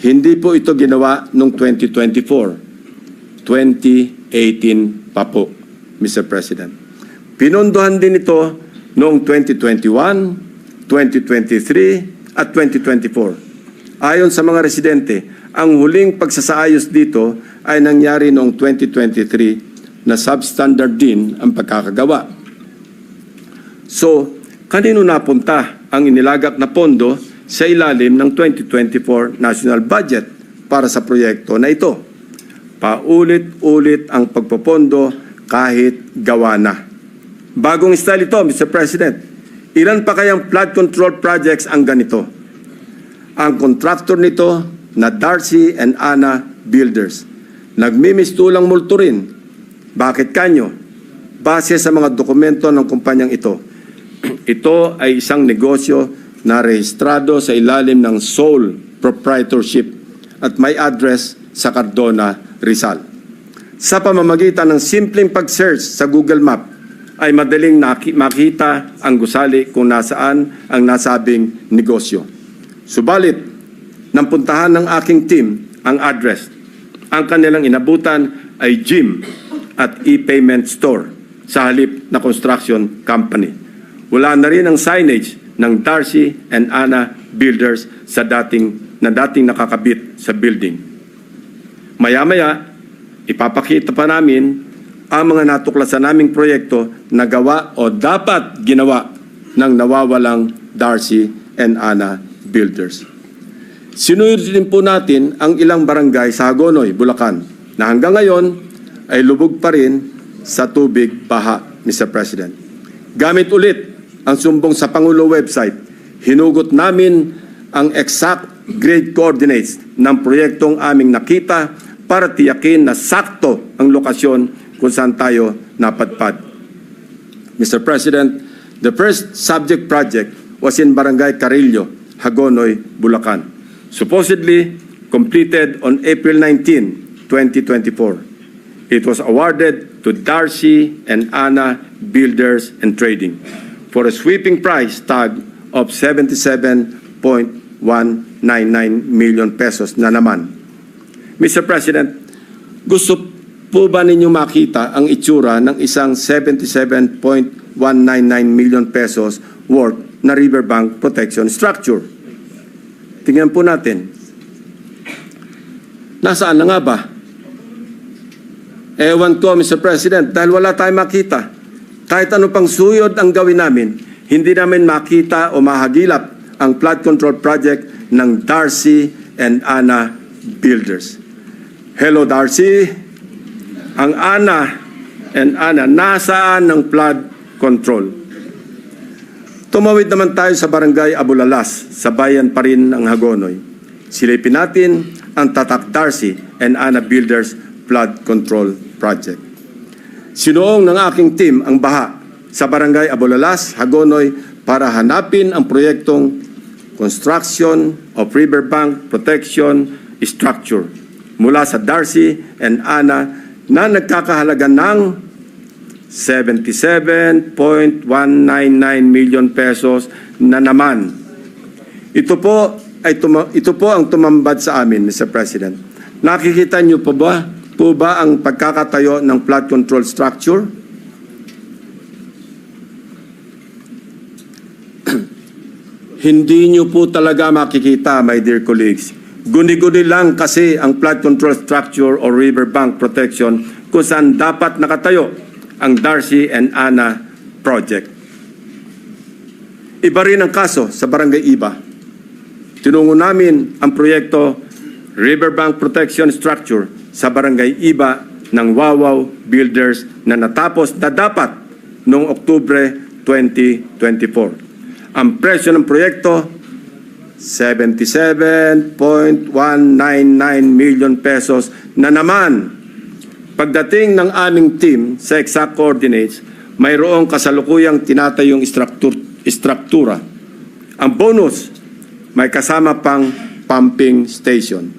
hindi po ito ginawa noong 2024. 2018 pa po, Mr. President. Pinondohan din ito noong 2021, 2023, at 2024. Ayon sa mga residente, ang huling pagsasaayos dito ay nangyari noong 2023 na substandard din ang pagkakagawa. So, kanino napunta ang inilagak na pondo sa ilalim ng 2024 National Budget para sa proyekto na ito? Paulit-ulit ang pagpopondo kahit gawa na. Bagong style ito, Mr. President. Ilan pa kayang flood control projects ang ganito? Ang contractor nito na Darcy and Ana Builders. Nagmimistulang multo rin. Bakit kanyo? Base sa mga dokumento ng kumpanyang ito. Ito ay isang negosyo na rehistrado sa ilalim ng sole proprietorship at may address sa Cardona, Rizal. Sa pamamagitan ng simpleng pag-search sa Google Map ay madaling makita ang gusali kung nasaan ang nasabing negosyo. Subalit, nang puntahan ng aking team ang address, ang kanilang inabutan ay gym at e-payment store sa halip na construction company. Wala na rin ang signage ng Darcy and Ana Builders sa dating nakakabit sa building. Maya-maya, ipapakita pa namin ang mga natuklasan naming proyekto na gawa o dapat ginawa ng nawawalang Darcy and Ana Builders. Sinunod din po natin ang ilang barangay sa Hagonoy, Bulacan, na hanggang ngayon ay lubog pa rin sa tubig baha, Mr. President. Gamit ulit ang sumbong sa Pangulo website, hinugot namin ang exact grade coordinates ng proyektong aming nakita para tiyakin na sakto ang lokasyon kung saan tayo napadpad. Mr. President, the first subject project was in Barangay Carillo, Hagonoy, Bulacan. Supposedly completed on April 19, 2024. It was awarded to Darcy and Ana Builders and Trading for a sweeping price tag of 77.199 million pesos na naman. Mr. President, gusto po ba ninyo makita ang itsura ng isang 77.199 million pesos worth na riverbank protection structure? Tingnan po natin. Nasaan na nga ba? Ewan ko, Mr. President, dahil wala tayong makita. Kahit ano pang suyod ang gawin namin, hindi namin makita o mahagilap ang flood control project ng Darcy and Ana Builders. Hello Darcy, ang Ana and Ana, nasaan ng flood control? Tumawid naman tayo sa barangay Abulalas, sa bayan pa rin ng Hagonoy. Silipin natin ang Tatak Darcy and Ana Builders Flood Control Project. Sinuong ng aking team ang baha sa barangay Abulalas, Hagonoy para hanapin ang proyektong construction of riverbank protection structure mula sa Darcy and Ana na nagkakahalaga ng 77.199 million pesos na naman. Ito po ang tumambad sa amin, Mr. President. Nakikita niyo po ba ang pagkakatayo ng flood control structure? Hindi niyo po talaga makikita, my dear colleagues. Guni-guni lang kasi ang flood control structure o riverbank protection kung saan dapat nakatayo ang Darcy and Ana project. Iba rin ang kaso sa Barangay Iba. Tinungo namin ang proyekto Riverbank Protection Structure sa Barangay Iba ng Wawaw Builders na natapos na dapat noong Oktubre 2024. Ang presyo ng proyekto, 77.199 million pesos na naman. Pagdating ng aming team sa exact coordinates, mayroong kasalukuyang tinatayong istruktura. Ang bonus, may kasama pang pumping station.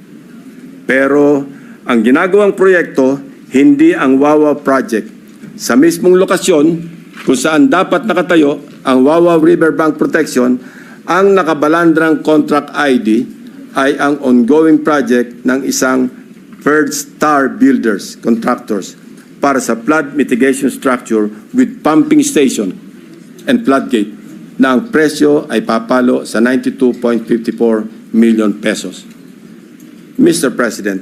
Pero ang ginagawang proyekto, hindi ang Wawa project. Sa mismong lokasyon kung saan dapat nakatayo ang Wawa Riverbank Protection, ang nakabalandrang contract ID ay ang ongoing project ng isang Third Star Builders Contractors para sa flood mitigation structure with pumping station and floodgate na ang presyo ay papalo sa 92.54 million pesos. Mr. President,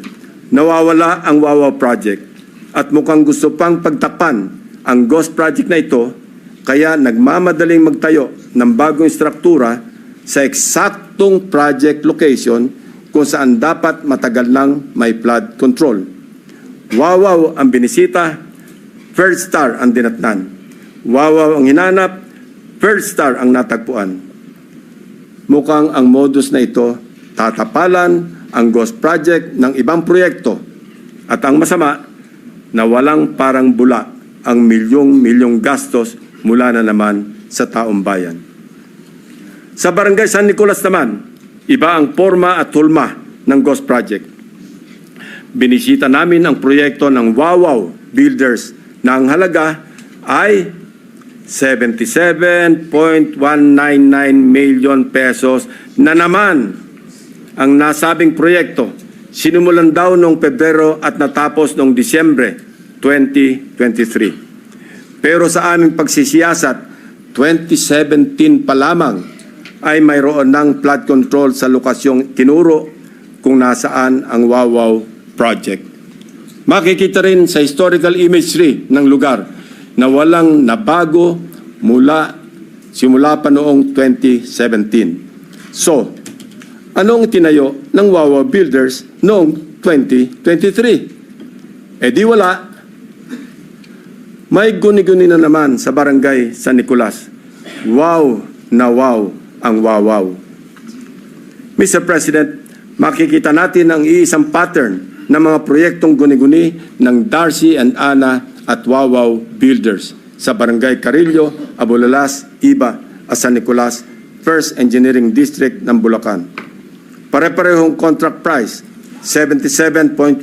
nawawala ang Wawa project at mukhang gusto pang pagtakpan ang ghost project na ito, kaya nagmamadaling magtayo ng bagong struktura sa eksaktong project location kung saan dapat matagal nang may flood control. Wawaw ang binisita, First Star ang dinatnan. Wawaw ang hinanap, First Star ang natagpuan. Mukhang ang modus na ito tatapalan ang ghost project ng ibang proyekto at ang masama na walang parang bula ang milyong-milyong gastos mula na naman sa taong bayan. Sa Barangay San Nicolas naman, iba ang forma at hulma ng ghost project. Binisita namin ang proyekto ng Wawaw Builders na ang halaga ay 77.199 million pesos na naman. Ang nasabing proyekto, sinimulan daw noong Pebrero at natapos noong Disyembre 2023. Pero sa aming pagsisiyasat, 2017 pa lamang ay mayroon ng flood control sa lokasyong tinuro kung nasaan ang Wawaw project. Makikita rin sa historical imagery ng lugar na walang nabago simula pa noong 2017. So, anong tinayo ng Wawaw Builders noong 2023? Eh di wala. May guni-guni na naman sa Barangay San Nicolas. Wow na wow ang Wawaw. Mr. President, makikita natin ang iisang pattern ng mga proyektong guni-guni ng Darcy and Ana at Wawaw Builders sa Barangay Carillo, Abulalas, Iba, at San Nicolas, First Engineering District ng Bulacan. Pare-parehong contract price, 77.199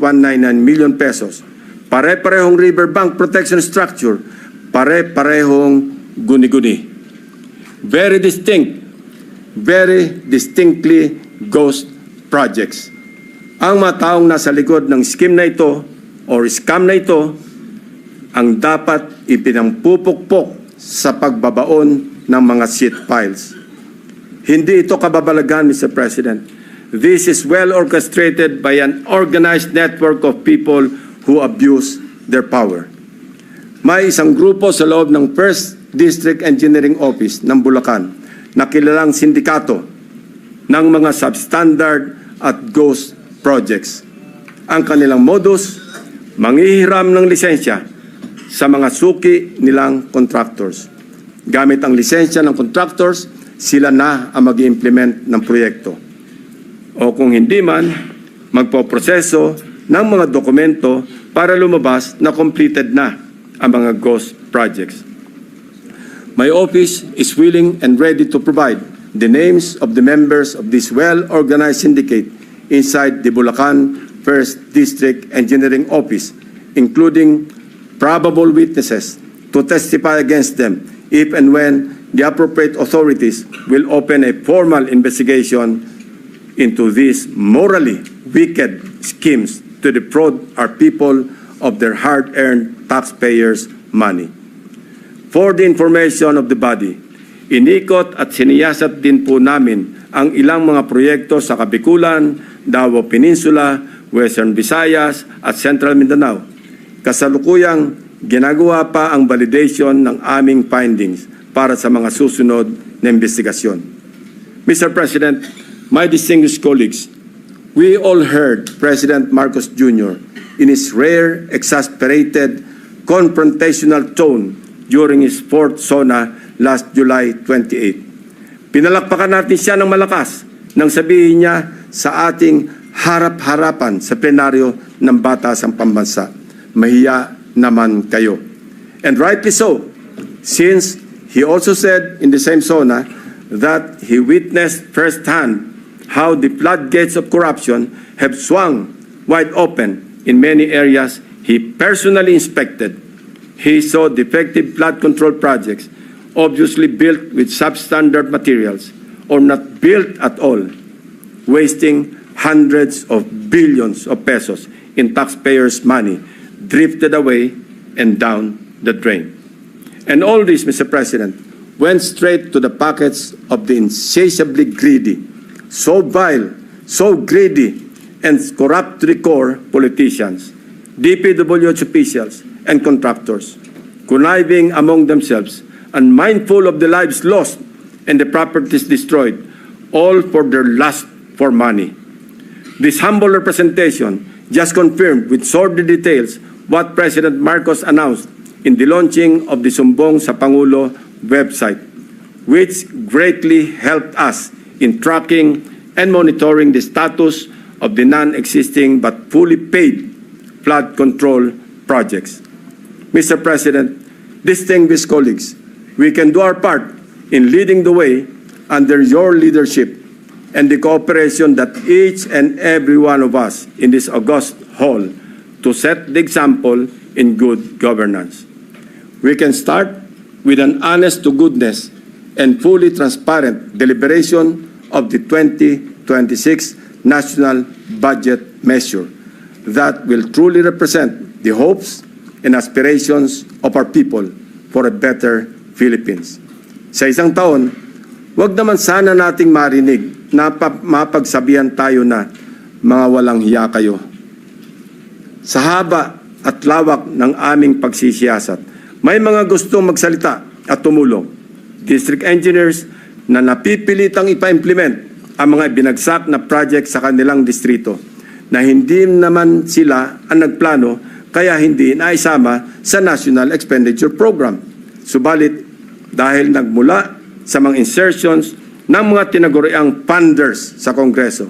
million pesos. Pare-parehong riverbank protection structure, pare-parehong guni-guni. Very distinctly ghost projects. Ang mga taong nasa likod ng scheme na ito or scam na ito ang dapat ipinampupukpok sa pagbabaon ng mga seat piles. Hindi ito kababalagan, Mr. President. This is well orchestrated by an organized network of people who abuse their power. May isang grupo sa loob ng First District Engineering Office ng Bulacan na kilalang sindikato ng mga substandard at ghost projects. Ang kanilang modus, manghihiram ng lisensya sa mga suki nilang contractors. Gamit ang lisensya ng contractors, sila na ang mag-implement ng proyekto. O kung hindi man, magpoproseso ng mga dokumento para lumabas na completed na ang mga ghost projects. My office is willing and ready to provide the names of the members of this well-organized syndicate inside the Bulacan First District Engineering Office, including probable witnesses to testify against them if and when the appropriate authorities will open a formal investigation into these morally wicked schemes to defraud our people of their hard-earned taxpayers' money. For the information of the body, inikot at siniyasat din po namin ang ilang mga proyekto sa Kabikulan, Davao Peninsula, Western Visayas at Central Mindanao. Kasalukuyang ginagawa pa ang validation ng aming findings para sa mga susunod na investigasyon. Mr. President, my distinguished colleagues, we all heard President Marcos Jr. in his rare, exasperated, confrontational tone during his fourth SONA last July 28. Pinalakpakan natin siya ng malakas nang sabihin niya sa ating harap-harapan sa plenaryo ng Batasang Pambansa, mahiya naman kayo. And rightly so, since he also said in the same SONA that he witnessed firsthand how the floodgates of corruption have swung wide open in many areas he personally inspected. He saw defective flood control projects, obviously built with substandard materials or not built at all, wasting hundreds of billions of pesos in taxpayers' money drifted away and down the drain. And all this, Mr. President, went straight to the pockets of the insatiably greedy, so vile, so greedy, and corrupt to the core politicians, DPWH officials, and contractors, conniving among themselves, unmindful of the lives lost and the properties destroyed, all for their lust for money. This humble representation just confirmed with sordid details what President Marcos announced in the launching of the Sumbong sa Pangulo website, which greatly helped us in tracking and monitoring the status of the non-existing but fully paid flood control projects. Mr. President, distinguished colleagues, we can do our part in leading the way under your leadership and the cooperation that each and every one of us in this august hall to set the example in good governance. We can start with an honest-to-goodness and fully transparent deliberation of the 2026 National Budget Measure that will truly represent the hopes and aspirations of our people for a better Philippines. Sa isang taon, wag naman sana nating marinig na mapagsabihan tayo na mga walang hiya kayo. Sa haba at lawak ng aming pagsisiyasat, may mga gustong magsalita at tumulong. District engineers na napipilitang ipa-implement ang mga binagsak na project sa kanilang distrito na hindi naman sila ang nagplano kaya hindi naisama sa National Expenditure Program. Subalit, dahil nagmula sa mga insertions ng mga tinaguriang funders sa Kongreso,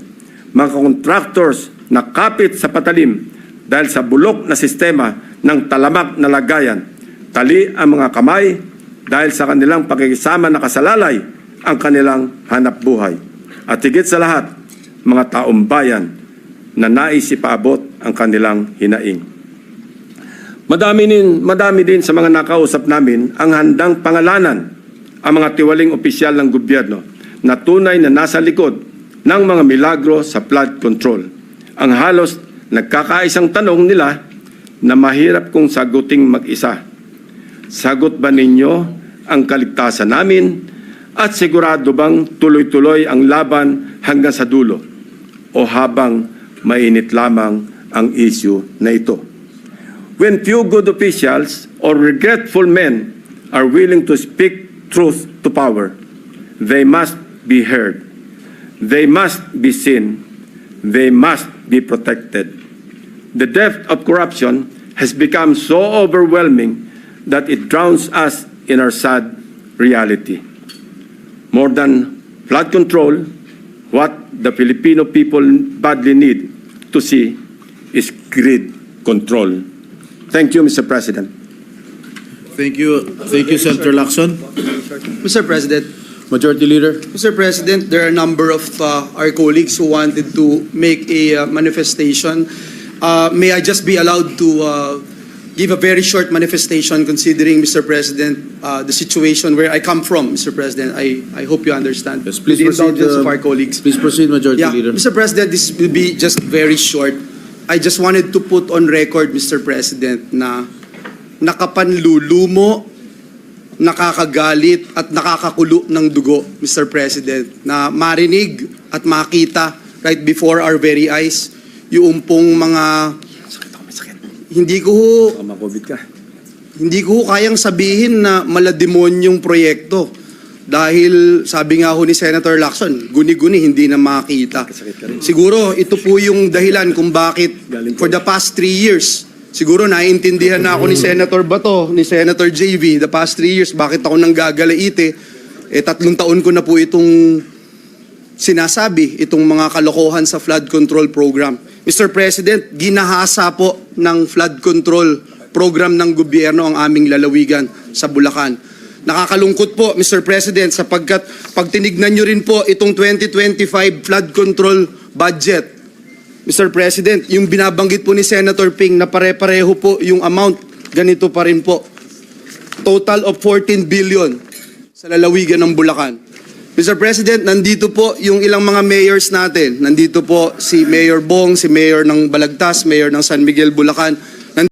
mga contractors na kapit sa patalim dahil sa bulok na sistema ng talamak na lagayan, tali ang mga kamay dahil sa kanilang pakikisama na kasalalay ang kanilang hanap buhay. At higit sa lahat, mga taong bayan na nais ipaabot ang kanilang hinaing. Madami din sa mga nakausap namin ang handang pangalanan ang mga tiwaling opisyal ng gobyerno na tunay na nasa likod ng mga milagro sa flood control. Ang halos nagkakaisang tanong nila na mahirap kong saguting mag-isa. Sagot ba ninyo ang kaligtasan namin at sigurado bang tuloy-tuloy ang laban hanggang sa dulo o habang mainit lamang ang issue na ito? when few good officials or regretful men are willing to speak truth to power, they must be heard. They must be seen. They must be protected. The depth of corruption has become so overwhelming that it drowns us in our sad reality. More than flood control, what the Filipino people badly need to see is grid control. Thank you, Mr. President. Thank you, Senator Lacson. Mr. President, Majority Leader. Mr. President, there are a number of our colleagues who wanted to make a manifestation. May I just be allowed to give a very short manifestation considering, Mr. President, the situation where I come from, Mr. President. I hope you understand. Yes, please With the proceed, indulgence of our colleagues. Please proceed, Majority Yeah, Leader. Mr. President, this will be just very short. I just wanted to put on record, Mr. President, na nakapanlulumo, nakakagalit at nakakakulo ng dugo, Mr. President, na marinig at makita right before our very eyes yung pong mga hindi ko kayang sabihin na malademonyong proyekto dahil sabi nga ho ni Senator Lacson, guni-guni hindi na makita. Siguro ito po yung dahilan kung bakit for the past 3 years siguro naiintindihan na ako ni Senator Bato, ni Senator JV, the past 3 years, bakit ako nang gagalaite. 3 taon ko na po itong sinasabi, itong mga kalokohan sa flood control program. Mr. President, ginahasa po ng flood control program ng gobyerno ang aming lalawigan sa Bulacan. Nakakalungkot po, Mr. President, sapagkat pag tinignan nyo rin po itong 2025 flood control budget, Mr. President, yung binabanggit po ni Senator Ping na pare-pareho po yung amount, ganito pa rin po. Total of 14 billion sa lalawigan ng Bulacan. Mr. President, nandito po yung ilang mga mayors natin. Nandito po si Mayor Bong, si Mayor ng Balagtas, Mayor ng San Miguel, Bulacan.